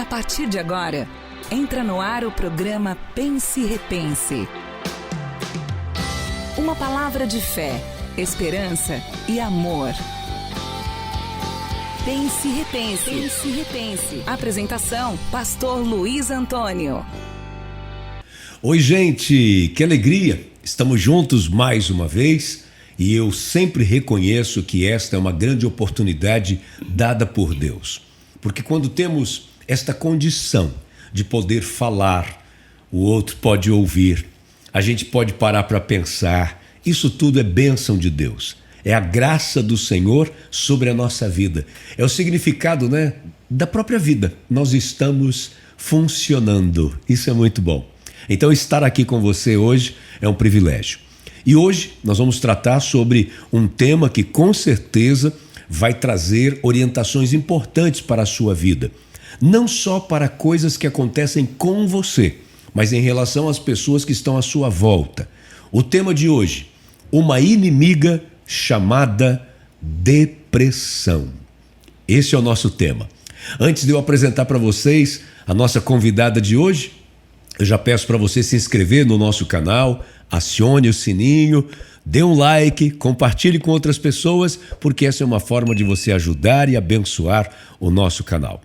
A partir de agora, entra no ar o programa Pense e Repense. Uma palavra de fé, esperança e amor. Pense e Repense. Pense e Repense. Apresentação, Pastor Luiz Antônio. Oi, gente, que alegria! Estamos juntos mais uma vez e eu sempre reconheço que esta é uma grande oportunidade dada por Deus. Porque quando temos esta condição de poder falar, o outro pode ouvir, a gente pode parar para pensar, isso tudo é bênção de Deus. É a graça do Senhor sobre a nossa vida. É o significado, da própria vida. Nós estamos funcionando. Isso é muito bom. Então, estar aqui com você hoje é um privilégio. E hoje nós vamos tratar sobre um tema que com certeza vai trazer orientações importantes para a sua vida. Não só para coisas que acontecem com você, mas em relação às pessoas que estão à sua volta. O tema de hoje, uma inimiga chamada depressão. Esse é o nosso tema. Antes de eu apresentar para vocês a nossa convidada de hoje, eu já peço para você se inscrever no nosso canal, acione o sininho, dê um like, compartilhe com outras pessoas, porque essa é uma forma de você ajudar e abençoar o nosso canal.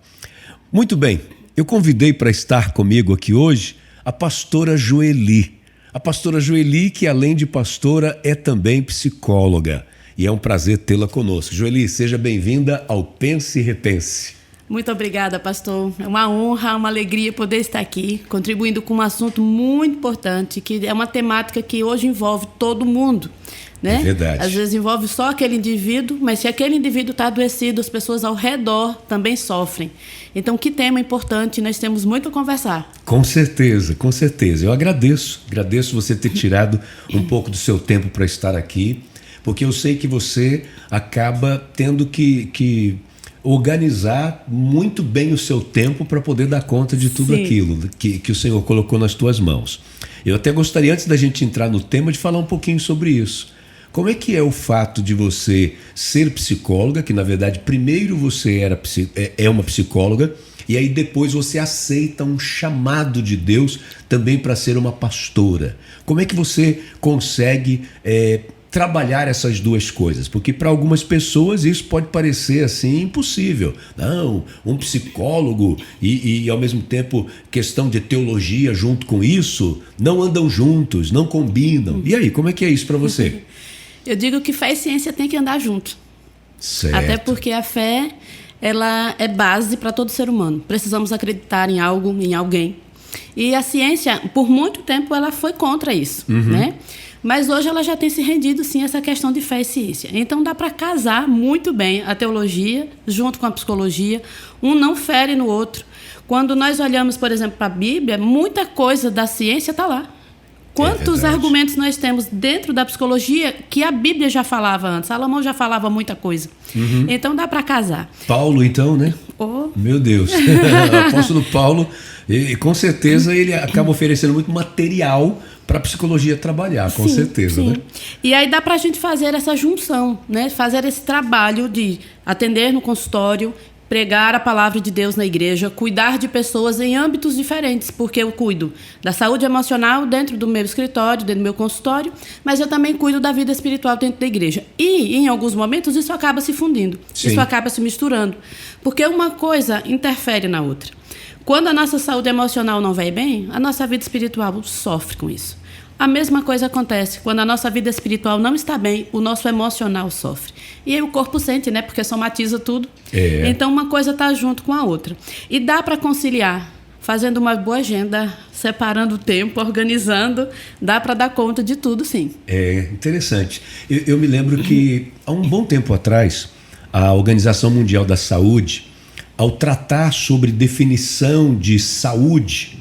Muito bem, eu convidei para estar comigo aqui hoje a pastora Joeli. A pastora Joeli, que além de pastora, é também psicóloga. E é um prazer tê-la conosco. Joeli, seja bem-vinda ao Pense e Repense. Muito obrigada, pastor. É uma honra, uma alegria poder estar aqui, contribuindo com um assunto muito importante, que é uma temática que hoje envolve todo mundo, né? É verdade. Às vezes envolve só aquele indivíduo, mas se aquele indivíduo está adoecido, as pessoas ao redor também sofrem. Então, que tema importante, nós temos muito a conversar. Com certeza, com certeza. Eu agradeço você ter tirado um pouco do seu tempo para estar aqui, porque eu sei que você acaba tendo que organizar muito bem o seu tempo para poder dar conta de tudo aquilo que o Senhor colocou nas tuas mãos. Eu até gostaria, antes da gente entrar no tema, de falar um pouquinho sobre isso. Como é que é o fato de você ser psicóloga, que na verdade primeiro você é uma psicóloga, e aí depois você aceita um chamado de Deus também para ser uma pastora? Como é que você consegue trabalhar essas duas coisas? Porque para algumas pessoas isso pode parecer assim impossível. Não, um psicólogo e ao mesmo tempo questão de teologia junto com isso não andam juntos, não combinam. E aí, como é que é isso para você? Eu digo que fé e ciência tem que andar junto. Certo. Até porque a fé, ela é base para todo ser humano. Precisamos acreditar em algo, em alguém. E a ciência, por muito tempo, ela foi contra isso, né? Mas hoje ela já tem se rendido, sim, a essa questão de fé e ciência. Então dá para casar muito bem a teologia junto com a psicologia. Um não fere no outro. Quando nós olhamos, por exemplo, para a Bíblia, muita coisa da ciência está lá. Quantos argumentos nós temos dentro da psicologia que a Bíblia já falava antes? Salomão já falava muita coisa. Então dá para casar. Paulo, então, né? Meu Deus. O apóstolo Paulo, e com certeza ele acaba oferecendo muito material para a psicologia trabalhar, com certeza, né? E aí dá para a gente fazer essa junção, né? Fazer esse trabalho de atender no consultório, pregar a palavra de Deus na igreja, cuidar de pessoas em âmbitos diferentes, porque eu cuido da saúde emocional dentro do meu escritório, dentro do meu consultório, mas eu também cuido da vida espiritual dentro da igreja. E, em alguns momentos, isso acaba se fundindo, isso acaba se misturando, porque uma coisa interfere na outra. Quando a nossa saúde emocional não vai bem, a nossa vida espiritual sofre com isso. A mesma coisa acontece quando a nossa vida espiritual não está bem, o nosso emocional sofre. E aí o corpo sente, né? Porque somatiza tudo. Então uma coisa está junto com a outra. E dá para conciliar, fazendo uma boa agenda, separando o tempo, organizando, dá para dar conta de tudo, sim. É interessante. Eu me lembro que há um bom tempo atrás, a Organização Mundial da Saúde, ao tratar sobre definição de saúde,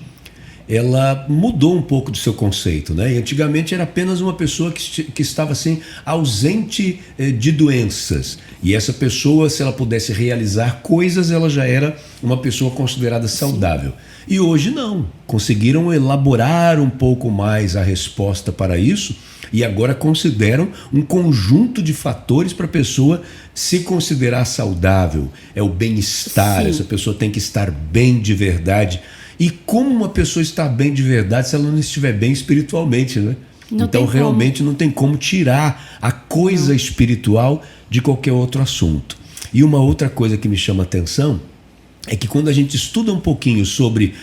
ela mudou um pouco do seu conceito, né? E antigamente era apenas uma pessoa que estava assim ausente de doenças, e essa pessoa, se ela pudesse realizar coisas, ela já era uma pessoa considerada saudável. Sim. E hoje não, conseguiram elaborar um pouco mais a resposta para isso, e agora consideram um conjunto de fatores para a pessoa se considerar saudável. É o bem-estar, essa pessoa tem que estar bem de verdade. E como uma pessoa está bem de verdade se ela não estiver bem espiritualmente, né? Então realmente não tem como tirar a coisa espiritual de qualquer outro assunto. E uma outra coisa que me chama a atenção é que quando a gente estuda um pouquinho sobre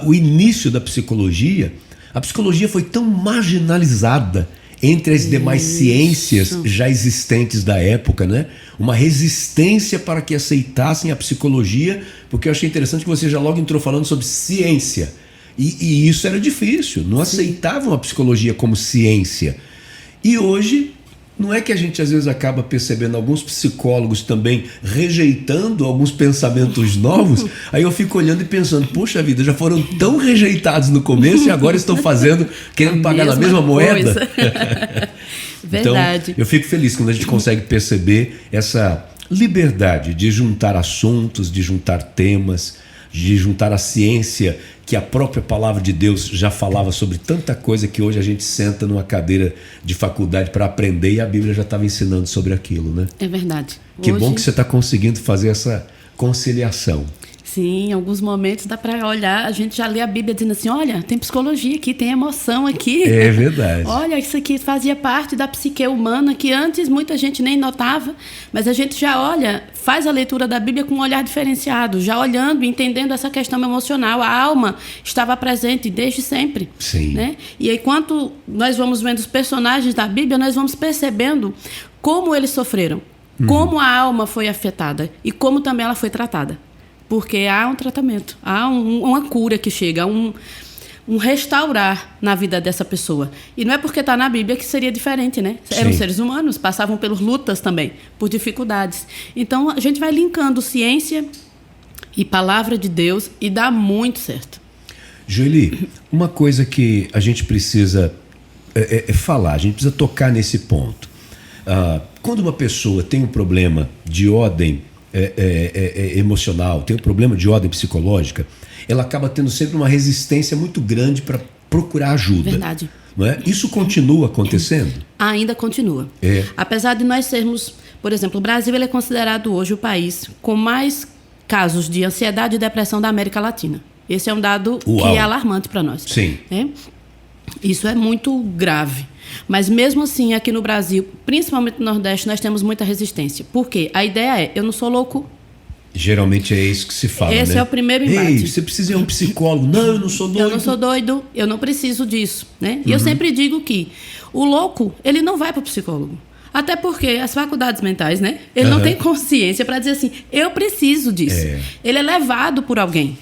o início da psicologia, a psicologia foi tão marginalizada entre as demais ciências já existentes da época, né? Uma resistência para que aceitassem a psicologia, porque eu achei interessante que você já logo entrou falando sobre ciência. E isso era difícil, não aceitavam a psicologia como ciência. E hoje, não é que a gente às vezes acaba percebendo alguns psicólogos também rejeitando alguns pensamentos novos? Aí eu fico olhando e pensando, puxa vida, já foram tão rejeitados no começo e agora estão querendo pagar na mesma moeda. Verdade. Então, eu fico feliz quando a gente consegue perceber essa liberdade de juntar assuntos, de juntar temas, de juntar a ciência, que a própria palavra de Deus já falava sobre tanta coisa que hoje a gente senta numa cadeira de faculdade para aprender e a Bíblia já estava ensinando sobre aquilo, né? É verdade. Que bom que você está conseguindo fazer essa conciliação. Sim, em alguns momentos dá para olhar, a gente já lê a Bíblia dizendo assim, olha, tem psicologia aqui, tem emoção aqui. É verdade. Olha, isso aqui fazia parte da psique humana, que antes muita gente nem notava, mas a gente já olha, faz a leitura da Bíblia com um olhar diferenciado, já olhando, entendendo essa questão emocional. A alma estava presente desde sempre. Sim. Né? E aí, enquanto nós vamos vendo os personagens da Bíblia, nós vamos percebendo como eles sofreram, como a alma foi afetada e como também ela foi tratada. Porque há um tratamento, há uma cura que chega, um restaurar na vida dessa pessoa. E não é porque está na Bíblia que seria diferente, né? Eram seres humanos, passavam por lutas também, por dificuldades. Então, a gente vai linkando ciência e palavra de Deus e dá muito certo. Joeli, uma coisa que a gente precisa falar, a gente precisa tocar nesse ponto. Quando uma pessoa tem um problema de ordem emocional, tem um problema de ordem psicológica, ela acaba tendo sempre uma resistência muito grande para procurar ajuda. Verdade. Não é? Isso continua acontecendo? Ainda continua. Apesar de nós sermos, por exemplo, o Brasil ele é considerado hoje o país com mais casos de ansiedade e depressão da América Latina. Esse é um dado que é alarmante para nós. Sim. Isso é muito grave. Mas mesmo assim, aqui no Brasil, principalmente no Nordeste, nós temos muita resistência. Por quê? A ideia é, eu não sou louco. Geralmente é isso que se fala, Esse né? é o primeiro embate. Ei, você precisa ir a um psicólogo. Não, eu não sou doido. Eu não sou doido, eu não preciso disso, né? E eu sempre digo que o louco, ele não vai para o psicólogo. Até porque as faculdades mentais, né? Ele não tem consciência para dizer assim, eu preciso disso. Ele é levado por alguém.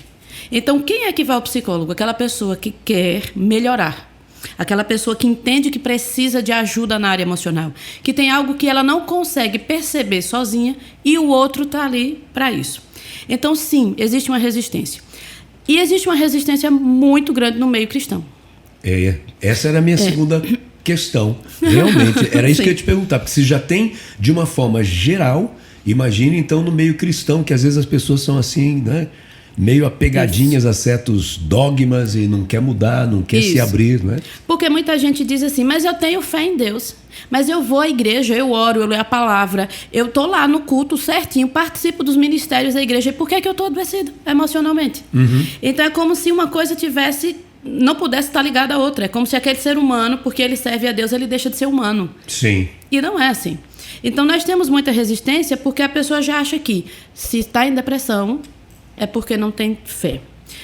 Então, quem é que vai ao psicólogo? Aquela pessoa que quer melhorar. Aquela pessoa que entende que precisa de ajuda na área emocional, que tem algo que ela não consegue perceber sozinha e o outro está ali para isso. Então, sim, existe uma resistência. E existe uma resistência muito grande no meio cristão. Essa era a minha segunda questão. Realmente, era isso que eu ia te perguntar. Porque se já tem de uma forma geral, imagine então no meio cristão, que às vezes as pessoas são assim, né? Meio apegadinhas a certos dogmas e não quer mudar, não quer se abrir, né? Porque muita gente diz assim, mas eu tenho fé em Deus, mas eu vou à igreja, eu oro, eu leio a palavra, eu tô lá no culto certinho, participo dos ministérios da igreja, e por que eu tô adoecido emocionalmente? Então é como se uma coisa não pudesse estar ligada à outra, é como se aquele ser humano, porque ele serve a Deus, ele deixa de ser humano. Sim. E não é assim. Então nós temos muita resistência porque a pessoa já acha que se está em depressão, é porque não tem fé.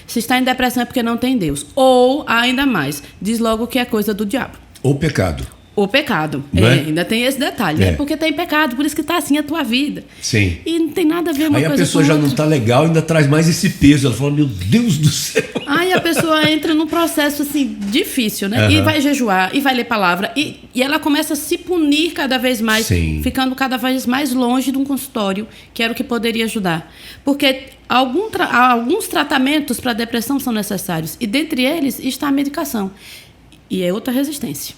Se está em depressão é porque não tem Deus. Ou, ainda mais, diz logo que é coisa do diabo. Ou pecado. Ou pecado. Ainda tem esse detalhe. É porque tem pecado, por isso que está assim a tua vida. Sim. E não tem nada a ver uma coisa com outra. Aí a pessoa já não está legal, ainda traz mais esse peso. Ela fala, meu Deus do céu. Aí a pessoa entra num processo assim difícil, né? E vai jejuar, e vai ler palavra, e ela começa a se punir cada vez mais, Sim. ficando cada vez mais longe de um consultório, que era o que poderia ajudar. Porque alguns tratamentos para depressão são necessários, e dentre eles está a medicação. E é outra resistência.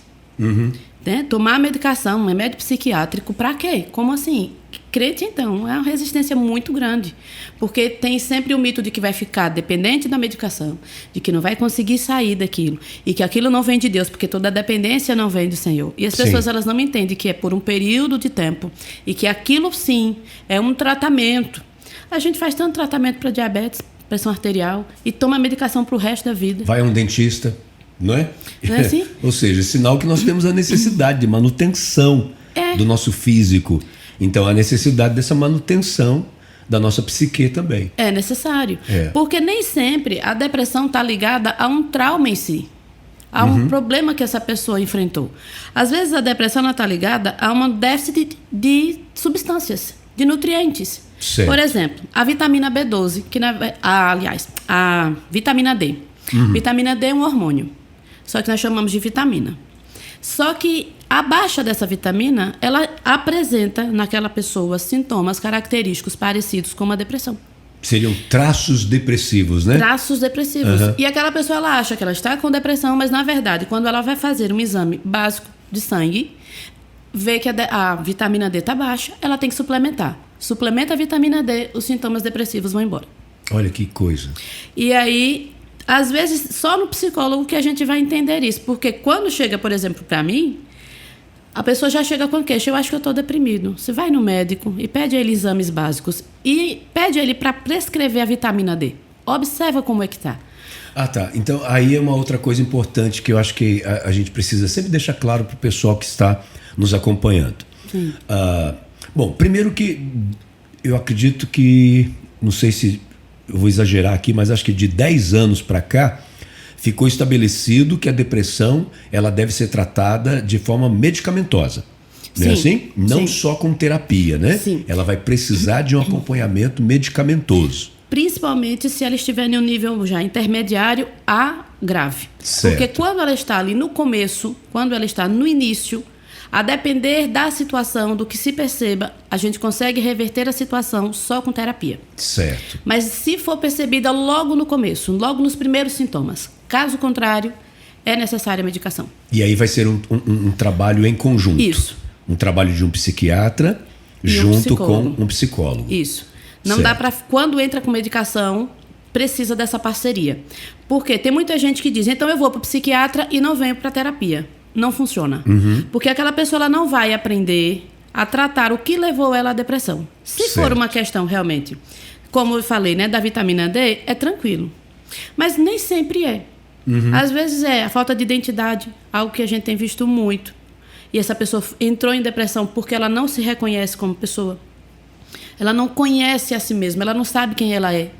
Né? Tomar medicação, um remédio psiquiátrico, para quê? Como assim? Crente, então, é uma resistência muito grande. Porque tem sempre o mito de que vai ficar dependente da medicação, de que não vai conseguir sair daquilo, e que aquilo não vem de Deus, porque toda dependência não vem do Senhor. E as pessoas, elas não entendem que é por um período de tempo, e que aquilo, sim, é um tratamento. A gente faz tanto tratamento para diabetes, pressão arterial, e toma medicação para o resto da vida. Vai a um dentista, não é? Não é assim? Ou seja, sinal que nós temos a necessidade de manutenção do nosso físico. Então, a necessidade dessa manutenção da nossa psique também. É necessário. Porque nem sempre a depressão está ligada a um trauma em si, a um problema que essa pessoa enfrentou. Às vezes, a depressão está ligada a um déficit de substâncias, de nutrientes. Certo. Por exemplo, a vitamina B12, a vitamina D. Vitamina D é um hormônio, só que nós chamamos de vitamina. Só que a baixa dessa vitamina, ela apresenta naquela pessoa sintomas característicos parecidos com a depressão. Seriam traços depressivos, né? Traços depressivos. E aquela pessoa, ela acha que ela está com depressão, mas na verdade, quando ela vai fazer um exame básico de sangue, vê que a vitamina D está baixa, ela tem que suplementar. Suplementa a vitamina D, os sintomas depressivos vão embora. Olha que coisa. E aí, às vezes, só no psicólogo que a gente vai entender isso. Porque quando chega, por exemplo, para mim, a pessoa já chega com queixa, eu acho que eu estou deprimido. Você vai no médico e pede a ele exames básicos e pede a ele para prescrever a vitamina D. Observa como é que está. Ah, tá. Então, aí é uma outra coisa importante que eu acho que a gente precisa sempre deixar claro para o pessoal que está nos acompanhando. Bom, primeiro que eu acredito que, não sei se eu vou exagerar aqui, mas acho que de 10 anos para cá, ficou estabelecido que a depressão ela deve ser tratada de forma medicamentosa. Não é assim? Não só com terapia, né? Sim. Ela vai precisar de um acompanhamento medicamentoso. Principalmente se ela estiver em um nível já intermediário a grave. Certo. Porque quando ela está ali no começo, quando ela está no início, a depender da situação, do que se perceba, a gente consegue reverter a situação só com terapia. Certo. Mas se for percebida logo no começo, logo nos primeiros sintomas, caso contrário, é necessária a medicação. E aí vai ser um trabalho em conjunto. Isso. Um trabalho de um psiquiatra junto com um psicólogo. Isso. Não Certo. dá para, quando entra com medicação, precisa dessa parceria. Porque tem muita gente que diz, então eu vou para o psiquiatra e não venho para a terapia. Não funciona. Porque aquela pessoa ela não vai aprender a tratar o que levou ela à depressão. Se Certo. for uma questão realmente, como eu falei, né, da vitamina D, é tranquilo. Mas nem sempre é. Às vezes é a falta de identidade, algo que a gente tem visto muito. E essa pessoa entrou em depressão porque ela não se reconhece como pessoa. Ela não conhece a si mesma, ela não sabe quem ela é.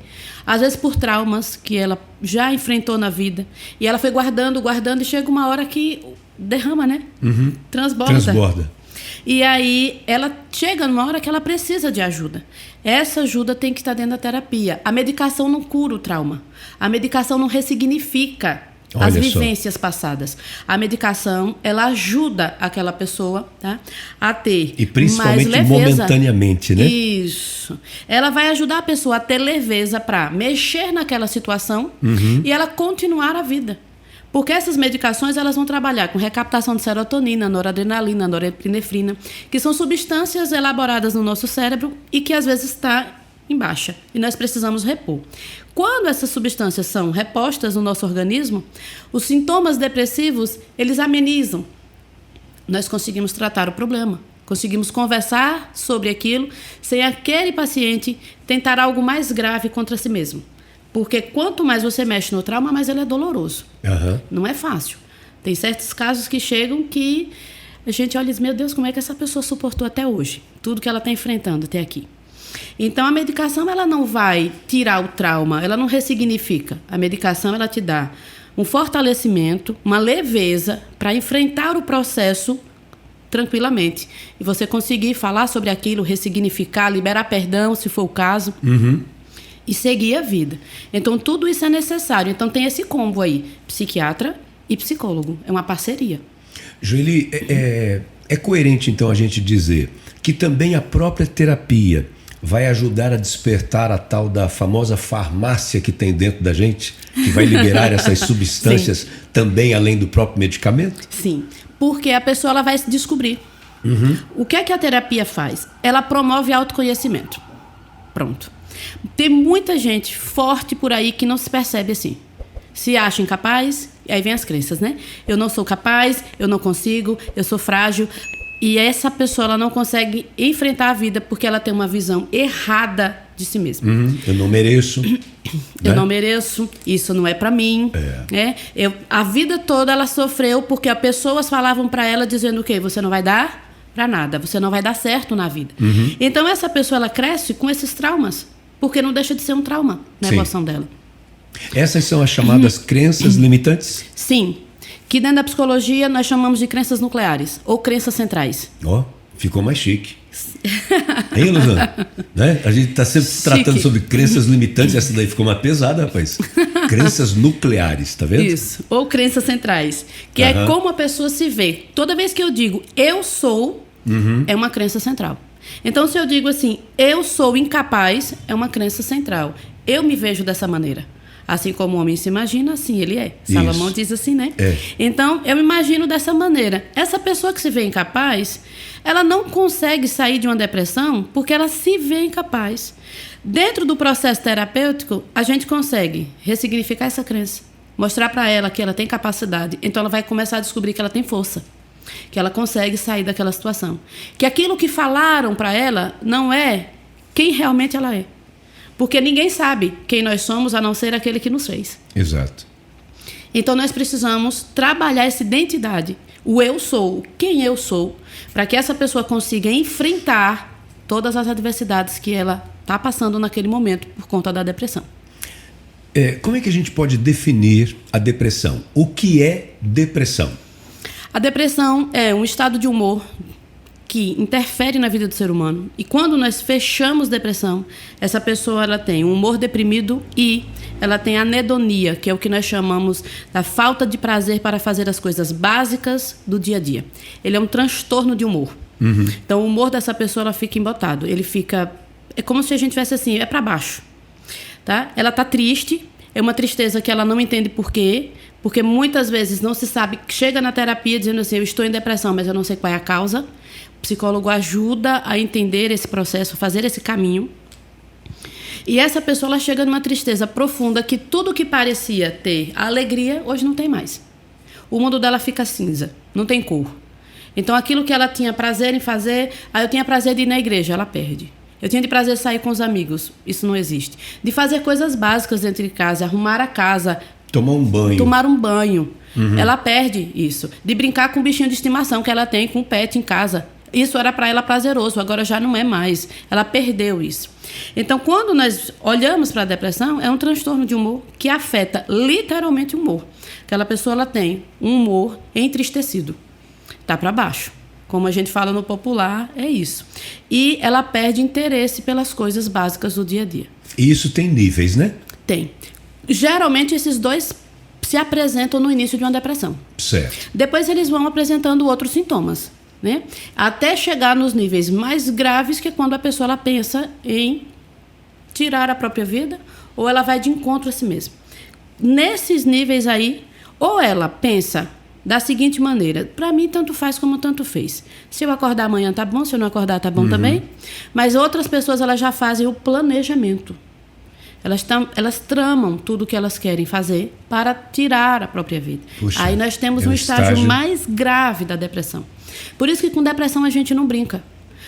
Às vezes por traumas que ela já enfrentou na vida. E ela foi guardando e chega uma hora que derrama, né? Transborda. E aí ela chega numa hora que ela precisa de ajuda. Essa ajuda tem que estar dentro da terapia. A medicação não cura o trauma. A medicação não ressignifica as vivências passadas. A medicação, ela ajuda aquela pessoa, tá, a ter E principalmente mais leveza. momentaneamente, né? Isso. Ela vai ajudar a pessoa a ter leveza para mexer naquela situação e ela continuar a vida. Porque essas medicações elas vão trabalhar com recaptação de serotonina, noradrenalina, norepinefrina, que são substâncias elaboradas no nosso cérebro e que às vezes está em baixa e nós precisamos repor. Quando essas substâncias são repostas no nosso organismo, os sintomas depressivos, eles amenizam. Nós conseguimos tratar o problema, conseguimos conversar sobre aquilo sem aquele paciente tentar algo mais grave contra si mesmo. Porque quanto mais você mexe no trauma, mais ele é doloroso. Não é fácil. Tem certos casos que chegam que a gente olha e diz, meu Deus, como é que essa pessoa suportou até hoje? Tudo que ela está enfrentando até aqui. Então, a medicação ela não vai tirar o trauma, ela não ressignifica. A medicação ela te dá um fortalecimento, uma leveza para enfrentar o processo tranquilamente. E você conseguir falar sobre aquilo, ressignificar, liberar perdão, se for o caso. e seguir a vida. Então, tudo isso é necessário. Então, tem esse combo aí, psiquiatra e psicólogo. É uma parceria. Joeli, é coerente, então, a gente dizer que também a própria terapia vai ajudar a despertar a tal da famosa farmácia que tem dentro da gente, que vai liberar essas substâncias também além do próprio medicamento? Sim, porque a pessoa ela vai se descobrir. O que é que a terapia faz? Ela promove autoconhecimento. Pronto. Tem muita gente forte por aí que não se percebe assim. Se acha incapaz, e aí vem as crenças, né? Eu não sou capaz, eu não consigo, eu sou frágil. E essa pessoa ela não consegue enfrentar a vida porque ela tem uma visão errada de si mesma. Eu não mereço. Eu não mereço, isso não é pra mim. Né? A vida toda ela sofreu porque as pessoas falavam pra ela dizendo o quê? Você não vai dar pra nada, você não vai dar certo na vida. Então essa pessoa ela cresce com esses traumas, porque não deixa de ser um trauma na emoção dela. Essas são as chamadas crenças limitantes? Sim. Que dentro da psicologia nós chamamos de crenças nucleares ou crenças centrais. Ficou mais chique. Hein, Luzana? Né? A gente está sempre tratando sobre crenças limitantes. Essa daí ficou mais pesada, rapaz. Crenças nucleares, tá vendo? Isso, ou crenças centrais. Que é como a pessoa se vê. Toda vez que eu digo eu sou, é uma crença central. Então, se eu digo assim, eu sou incapaz, é uma crença central. Eu me vejo dessa maneira. Assim como o homem se imagina, assim ele é. Salomão diz assim, né? Então, eu imagino dessa maneira. Essa pessoa que se vê incapaz, ela não consegue sair de uma depressão porque ela se vê incapaz. Dentro do processo terapêutico, a gente consegue ressignificar essa crença. Mostrar para ela que ela tem capacidade. Então, ela vai começar a descobrir que ela tem força. Que ela consegue sair daquela situação. Que aquilo que falaram para ela não é quem realmente ela é. Porque ninguém sabe quem nós somos, a não ser aquele que nos fez. Exato. Então, nós precisamos trabalhar essa identidade. O eu sou, quem eu sou, para que essa pessoa consiga enfrentar todas as adversidades que ela está passando naquele momento por conta da depressão. Como é que a gente pode definir a depressão? O que é depressão? A depressão é um estado de humor que interfere na vida do ser humano. E quando nós fechamos depressão, essa pessoa ela tem um humor deprimido e ela tem anedonia, que é o que nós chamamos da falta de prazer para fazer as coisas básicas do dia a dia. Ele é um transtorno de humor. Então, o humor dessa pessoa ela fica embotado. Ele fica... É como se a gente tivesse assim, é para baixo. Tá? Ela está triste, é uma tristeza que ela não entende por quê, porque muitas vezes não se sabe, chega na terapia dizendo assim, eu estou em depressão, mas eu não sei qual é a causa. O psicólogo ajuda a entender esse processo, a fazer esse caminho. E essa pessoa ela chega numa tristeza profunda que tudo que parecia ter alegria, hoje não tem mais. O mundo dela fica cinza, não tem cor. Então aquilo que ela tinha prazer em fazer, eu tinha prazer de ir na igreja, ela perde. Eu tinha de prazer sair com os amigos, isso não existe. De fazer coisas básicas dentro de casa, arrumar a casa. Tomar um banho. Ela perde isso. De brincar com o bichinho de estimação que ela tem, com o pet em casa. Isso era para ela prazeroso, agora já não é mais. Ela perdeu isso. Então, quando nós olhamos para a depressão, é um transtorno de humor que afeta literalmente o humor. Aquela pessoa ela tem um humor entristecido. Tá para baixo. Como a gente fala no popular, é isso. E ela perde interesse pelas coisas básicas do dia a dia. E isso tem níveis, né? Tem. Geralmente, esses dois se apresentam no início de uma depressão. Certo. Depois, eles vão apresentando outros sintomas. Né? Até chegar nos níveis mais graves, que é quando a pessoa ela pensa em tirar a própria vida ou ela vai de encontro a si mesma. Nesses níveis aí, ou ela pensa da seguinte maneira, para mim tanto faz como tanto fez. Se eu acordar amanhã tá bom, se eu não acordar tá bom também. Mas outras pessoas elas já fazem o planejamento. Elas tramam tudo o que elas querem fazer para tirar a própria vida. Puxa, aí nós temos um estágio mais grave da depressão. Por isso que com depressão a gente não brinca.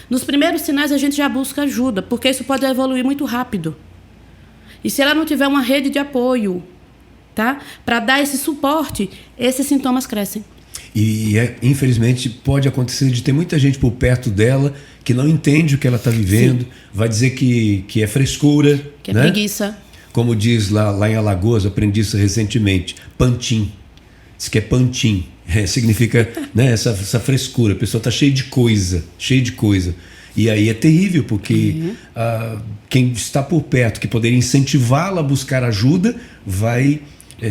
Nos primeiros sinais a gente já busca ajuda, porque isso pode evoluir muito rápido. E se ela não tiver uma rede de apoio, tá? Para dar esse suporte, esses sintomas crescem. E infelizmente pode acontecer de ter muita gente por perto dela que não entende o que ela está vivendo, vai dizer que é frescura. Que é preguiça. Como diz lá em Alagoas, aprendi isso recentemente, pantim. Diz que é pantim. Significa né, essa frescura. A pessoa está cheia de coisa. E aí é terrível, porque quem está por perto, que poderia incentivá-la a buscar ajuda, vai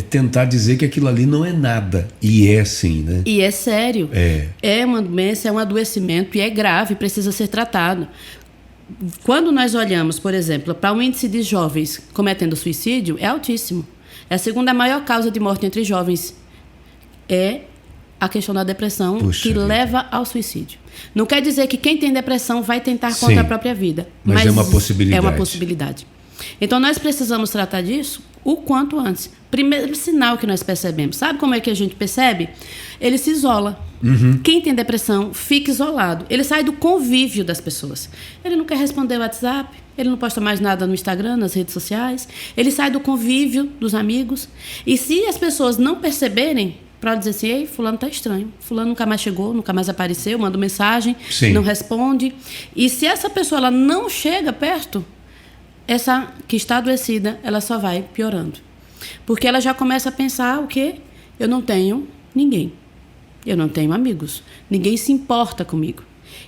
tentar dizer que aquilo ali não é nada. E é sim, né? E é sério. É uma doença, é um adoecimento e é grave, precisa ser tratado. Quando nós olhamos, por exemplo, para o índice de jovens cometendo suicídio, é altíssimo. É a segunda maior causa de morte entre jovens. É a questão da depressão que leva ao suicídio. Não quer dizer que quem tem depressão vai tentar contra a própria vida. Mas é uma possibilidade. É uma possibilidade. Então, nós precisamos tratar disso o quanto antes. Primeiro sinal que nós percebemos. Sabe como é que a gente percebe? Ele se isola. Quem tem depressão fica isolado. Ele sai do convívio das pessoas. Ele não quer responder o WhatsApp. Ele não posta mais nada no Instagram, nas redes sociais. Ele sai do convívio dos amigos. E se as pessoas não perceberem, para dizer assim, ei, fulano tá estranho. Fulano nunca mais chegou, nunca mais apareceu, manda mensagem, não responde. E se essa pessoa ela não chega perto, essa que está adoecida, ela só vai piorando. Porque ela já começa a pensar o quê? Eu não tenho ninguém. Eu não tenho amigos. Ninguém se importa comigo.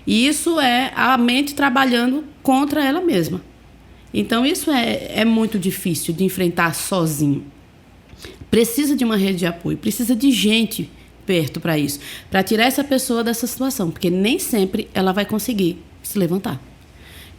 E isso é a mente trabalhando contra ela mesma. Então, isso é muito difícil de enfrentar sozinho. Precisa de uma rede de apoio, precisa de gente perto para isso, para tirar essa pessoa dessa situação, porque nem sempre ela vai conseguir se levantar.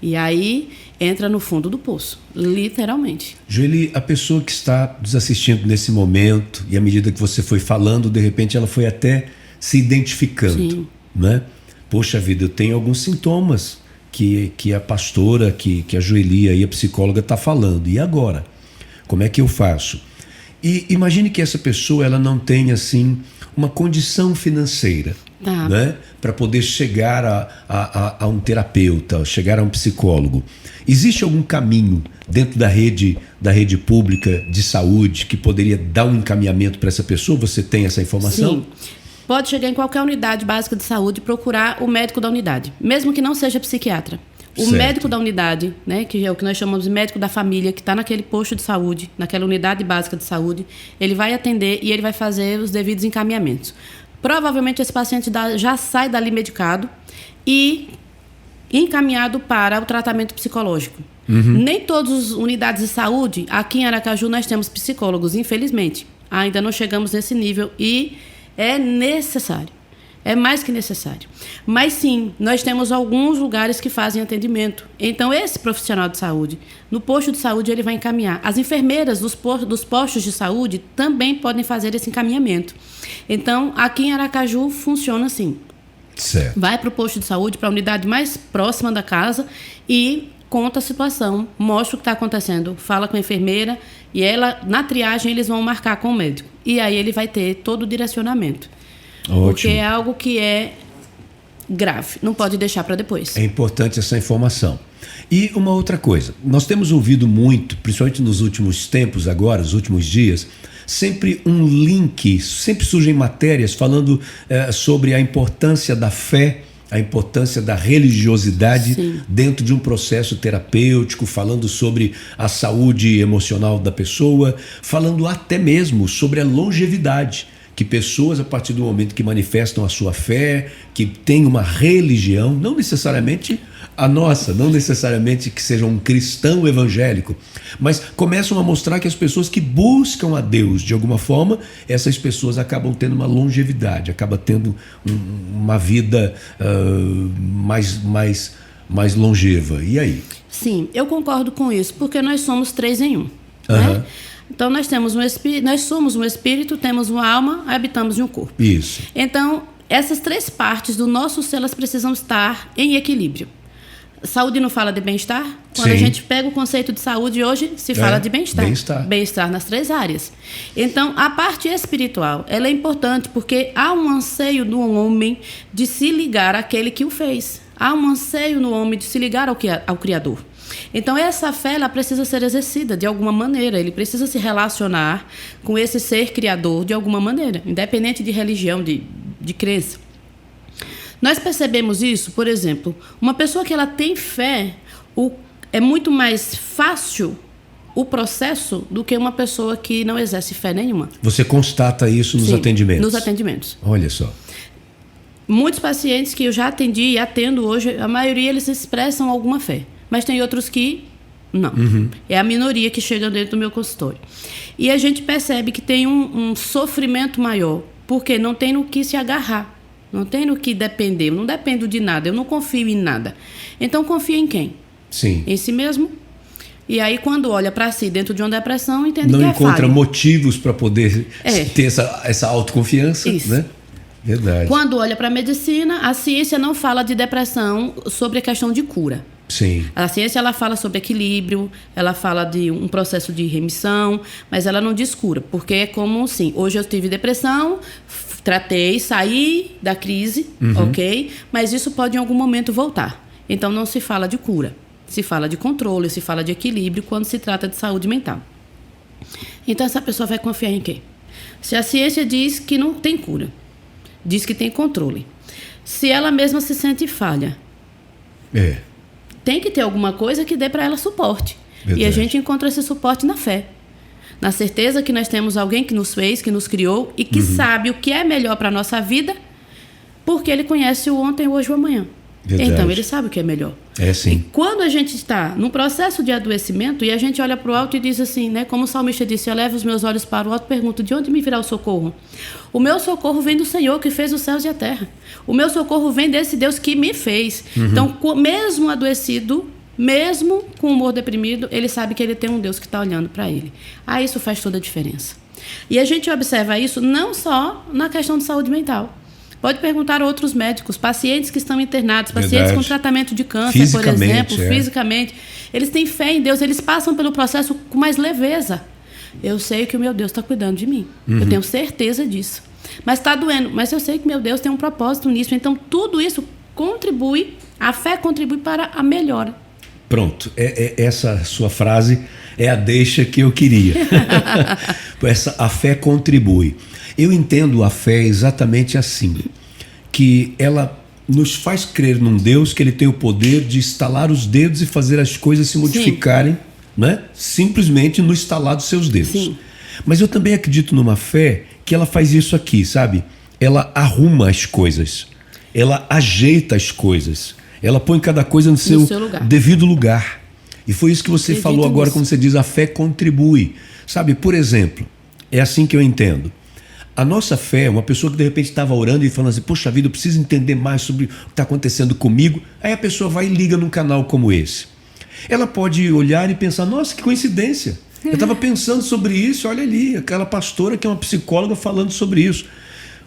E aí entra no fundo do poço, literalmente. Joeli, a pessoa que está nos assistindo nesse momento, e à medida que você foi falando, de repente ela foi até se identificando, né? Poxa vida, eu tenho alguns sintomas que a pastora, que a Joeli aí, a psicóloga, está falando. E agora? Como é que eu faço? E imagine que essa pessoa ela não tenha assim uma condição financeira, né, para poder chegar a um terapeuta, chegar a um psicólogo. Existe algum caminho dentro da rede pública de saúde que poderia dar um encaminhamento para essa pessoa? Você tem essa informação? Sim. Pode chegar em qualquer unidade básica de saúde e procurar o médico da unidade, mesmo que não seja psiquiatra. O médico da unidade, né, que é o que nós chamamos de médico da família, que está naquele posto de saúde, naquela unidade básica de saúde, ele vai atender e ele vai fazer os devidos encaminhamentos. Provavelmente esse paciente já sai dali medicado e encaminhado para o tratamento psicológico. Nem todas as unidades de saúde, aqui em Aracaju nós temos psicólogos, infelizmente. Ainda não chegamos nesse nível e é necessário. É mais que necessário. Mas sim, nós temos alguns lugares que fazem atendimento. Então, esse profissional de saúde, no posto de saúde, ele vai encaminhar. As enfermeiras dos postos de saúde também podem fazer esse encaminhamento. Então, aqui em Aracaju, funciona assim. Certo. Vai para o posto de saúde, para a unidade mais próxima da casa e conta a situação, mostra o que está acontecendo, fala com a enfermeira e ela, na triagem, eles vão marcar com o médico. E aí ele vai ter todo o direcionamento. Ótimo. Porque é algo que é grave, não pode deixar para depois. É importante essa informação. E uma outra coisa, nós temos ouvido muito, principalmente nos últimos tempos agora, os últimos dias, sempre um link, sempre surgem matérias falando sobre a importância da fé, a importância da religiosidade dentro de um processo terapêutico, falando sobre a saúde emocional da pessoa, falando até mesmo sobre a longevidade. Que pessoas, a partir do momento que manifestam a sua fé, que têm uma religião, não necessariamente a nossa, não necessariamente que seja um cristão evangélico, mas começam a mostrar que as pessoas que buscam a Deus de alguma forma, essas pessoas acabam tendo uma longevidade, acabam tendo uma vida mais longeva. E aí? Sim, eu concordo com isso, porque nós somos 3 em 1. Né? Então, nós somos um espírito, temos uma alma, habitamos em um corpo. Isso. Então, essas 3 partes do nosso ser, elas precisam estar em equilíbrio. Saúde não fala de bem-estar? Quando a gente pega o conceito de saúde, hoje se fala de bem-estar. Bem-estar nas 3 áreas. Então, a parte espiritual, ela é importante porque há um anseio do homem de se ligar àquele que o fez. Há um anseio no homem de se ligar ao Criador. Então, essa fé ela precisa ser exercida de alguma maneira. Ele precisa se relacionar com esse ser criador de alguma maneira, independente de religião, de crença. Nós percebemos isso, por exemplo, uma pessoa que ela tem fé, é muito mais fácil o processo do que uma pessoa que não exerce fé nenhuma. Você constata isso nos atendimentos? Nos atendimentos. Olha só. Muitos pacientes que eu já atendi e atendo hoje, a maioria eles expressam alguma fé. Mas tem outros que não. É a minoria que chega dentro do meu consultório. E a gente percebe que tem um sofrimento maior, porque não tem no que se agarrar, não tem no que depender. Eu não dependo de nada, eu não confio em nada. Então, confia em quem? Sim. Em si mesmo. E aí, quando olha para si dentro de uma depressão, entende não que é encontra falha. motivos para poder ter essa autoconfiança. Isso. Né? Verdade. Quando olha para a medicina, a ciência não fala de depressão sobre a questão de cura. Sim. A ciência ela fala sobre equilíbrio, ela fala de um processo de remissão, mas ela não diz cura, porque é como assim, hoje eu tive depressão, tratei, saí da crise, ok? Mas isso pode em algum momento voltar. Então não se fala de cura, se fala de controle, se fala de equilíbrio quando se trata de saúde mental. Então essa pessoa vai confiar em quê? Se a ciência diz que não tem cura, diz que tem controle, se ela mesma se sente falha, tem que ter alguma coisa que dê para ela suporte. Verdade. E a gente encontra esse suporte na fé. Na certeza que nós temos alguém que nos fez, que nos criou e que sabe o que é melhor para a nossa vida, porque ele conhece o ontem, o hoje e o amanhã. Verdade. Então, ele sabe o que é melhor. É sim. E quando a gente está num processo de adoecimento e a gente olha para o alto e diz assim, né? Como o salmista disse, eu levo os meus olhos para o alto e pergunto, de onde me virá o socorro? O meu socorro vem do Senhor que fez os céus e a terra. O meu socorro vem desse Deus que me fez. Então, mesmo adoecido, mesmo com o humor deprimido, ele sabe que ele tem um Deus que está olhando para ele. Ah, isso faz toda a diferença. E a gente observa isso não só na questão de saúde mental. Pode perguntar a outros médicos, pacientes que estão internados, pacientes com tratamento de câncer, por exemplo, fisicamente. Eles têm fé em Deus, eles passam pelo processo com mais leveza. Eu sei que o meu Deus está cuidando de mim. Eu tenho certeza disso. Mas está doendo, mas eu sei que meu Deus tem um propósito nisso. Então, tudo isso contribui, a fé contribui para a melhora. Pronto, essa sua frase é a deixa que eu queria. A fé contribui. Eu entendo a fé exatamente assim, que ela nos faz crer num Deus que ele tem o poder de estalar os dedos e fazer as coisas se modificarem, né? Simplesmente no estalar dos seus dedos. Sim. Mas eu também acredito numa fé que ela faz isso aqui, sabe? Ela arruma as coisas, ela ajeita as coisas, ela põe cada coisa no seu devido lugar. E foi isso que você falou agora quando você diz a fé contribui. Sabe, por exemplo, é assim que eu entendo. A nossa fé, uma pessoa que de repente estava orando e falando assim, poxa vida, eu preciso entender mais sobre o que está acontecendo comigo. Aí a pessoa vai e liga num canal como esse. Ela pode olhar e pensar, nossa, que coincidência. Eu estava pensando sobre isso, olha ali, aquela pastora que é uma psicóloga falando sobre isso.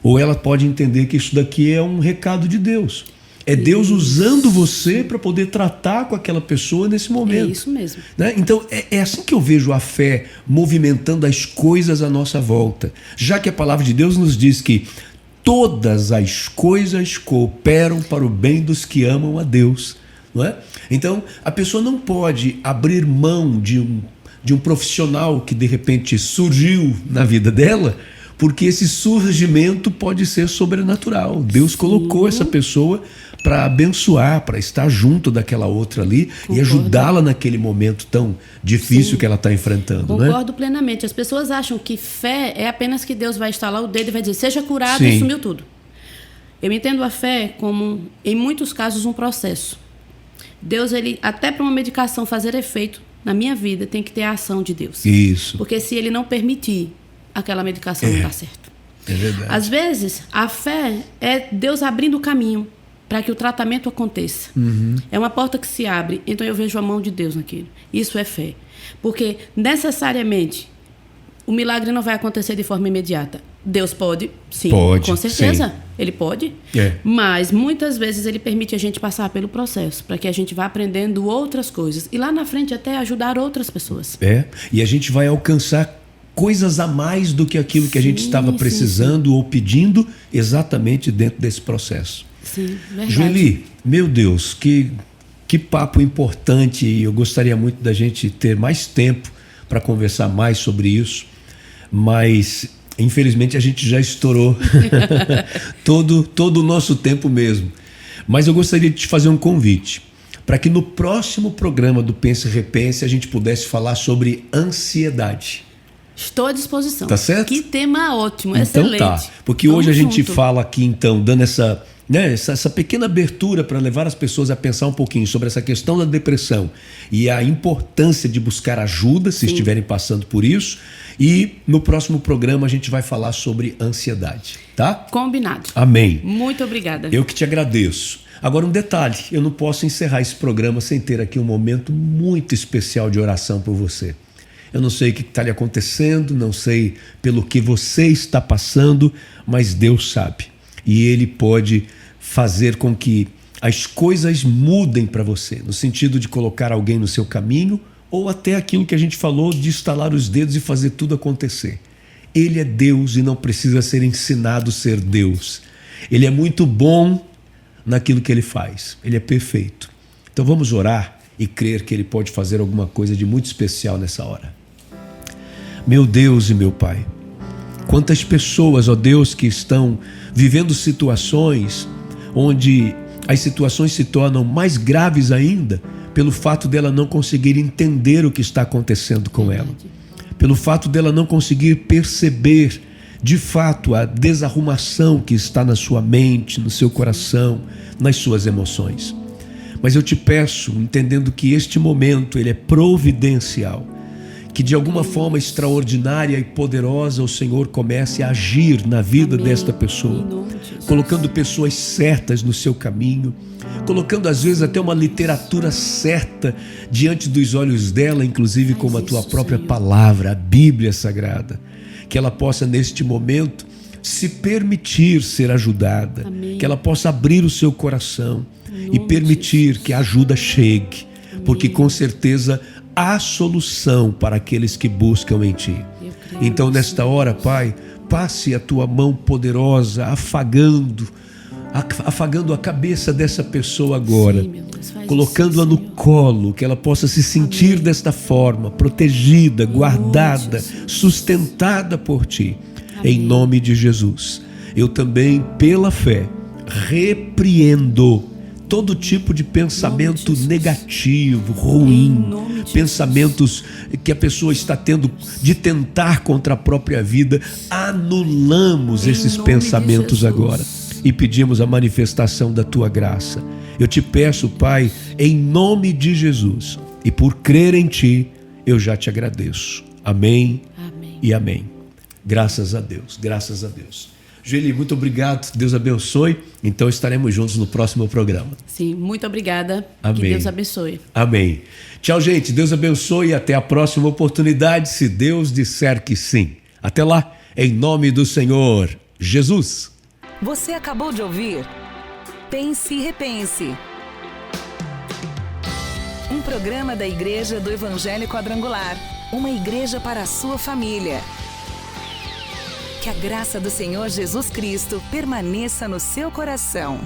Ou ela pode entender que isso daqui é um recado de Deus. É Deus usando você para poder tratar com aquela pessoa nesse momento. É isso mesmo. Né? Então, é assim que eu vejo a fé movimentando as coisas à nossa volta. Já que a palavra de Deus nos diz que todas as coisas cooperam para o bem dos que amam a Deus. Não é? Então, a pessoa não pode abrir mão de um profissional que de repente surgiu na vida dela, porque esse surgimento pode ser sobrenatural. Deus colocou essa pessoa para abençoar, para estar junto daquela outra ali e ajudá-la naquele momento tão difícil que ela está enfrentando. Concordo plenamente. As pessoas acham que fé é apenas que Deus vai estalar o dedo e vai dizer, seja curado e sumiu tudo. Eu entendo a fé como, em muitos casos, um processo. Deus, ele, até para uma medicação fazer efeito na minha vida, tem que ter a ação de Deus. Isso. Porque se ele não permitir, aquela medicação não dá certo. É verdade. Às vezes, a fé é Deus abrindo o caminho para que o tratamento aconteça. É uma porta que se abre, então eu vejo a mão de Deus naquilo. Isso é fé. Porque, necessariamente, o milagre não vai acontecer de forma imediata. Deus pode, sim, com certeza. Sim. Ele pode, mas muitas vezes ele permite a gente passar pelo processo, para que a gente vá aprendendo outras coisas. E lá na frente até ajudar outras pessoas. E a gente vai alcançar coisas a mais do que aquilo que a gente estava precisando ou pedindo exatamente dentro desse processo. Sim, verdade. Joeli, meu Deus, que papo importante, e eu gostaria muito da gente ter mais tempo para conversar mais sobre isso, mas infelizmente a gente já estourou todo o nosso tempo mesmo. Mas eu gostaria de te fazer um convite, para que no próximo programa do Pense e Repense a gente pudesse falar sobre ansiedade. Estou à disposição. Tá certo? Que tema ótimo, então, excelente. Tá, porque hoje a gente fala aqui, então, dando né, essa pequena abertura para levar as pessoas a pensar um pouquinho sobre essa questão da depressão e a importância de buscar ajuda se estiverem passando por isso. E no próximo programa a gente vai falar sobre ansiedade, tá? Combinado. Amém. Muito obrigada. Eu que te agradeço. Agora um detalhe, eu não posso encerrar esse programa sem ter aqui um momento muito especial de oração por você. Eu não sei o que está lhe acontecendo, não sei pelo que você está passando, mas Deus sabe. E Ele pode fazer com que as coisas mudem para você, no sentido de colocar alguém no seu caminho, ou até aquilo que a gente falou de estalar os dedos e fazer tudo acontecer. Ele é Deus e não precisa ser ensinado a ser Deus. Ele é muito bom naquilo que Ele faz. Ele é perfeito. Então vamos orar e crer que Ele pode fazer alguma coisa de muito especial nessa hora. Meu Deus e meu Pai, quantas pessoas, ó Deus, que estão vivendo situações onde as situações se tornam mais graves ainda pelo fato dela não conseguir entender o que está acontecendo com ela, pelo fato dela não conseguir perceber de fato a desarrumação que está na sua mente, no seu coração, nas suas emoções. Mas eu te peço, entendendo que este momento ele é providencial, que de alguma forma extraordinária e poderosa o Senhor comece a agir na vida desta pessoa, colocando pessoas certas no seu caminho, colocando às vezes até uma literatura certa diante dos olhos dela, inclusive como a tua própria palavra, a Bíblia Sagrada, que ela possa neste momento se permitir ser ajudada, que ela possa abrir o seu coração e permitir que a ajuda chegue, porque com certeza há solução para aqueles que buscam em Ti. Então nesta hora, Pai, passe a Tua mão poderosa, afagando a cabeça dessa pessoa agora, colocando-a no colo, que ela possa se sentir desta forma, protegida, guardada, sustentada por Ti. Em nome de Jesus. Eu também, pela fé, repreendo todo tipo de pensamento negativo, ruim, pensamentos que a pessoa está tendo de tentar contra a própria vida. Anulamos esses pensamentos agora e pedimos a manifestação da Tua graça. Eu te peço, Pai, em nome de Jesus, e por crer em Ti, eu já te agradeço. Amém, amém. E amém. Graças a Deus, graças a Deus. Joeli, muito obrigado, Deus abençoe. Então estaremos juntos no próximo programa. Sim, muito obrigada. Amém. Que Deus abençoe. Amém. Tchau, gente. Deus abençoe e até a próxima oportunidade, se Deus disser que sim. Até lá, em nome do Senhor Jesus. Você acabou de ouvir Pense e Repense. Um programa da Igreja do Evangelho Quadrangular. Uma igreja para a sua família. Que a graça do Senhor Jesus Cristo permaneça no seu coração.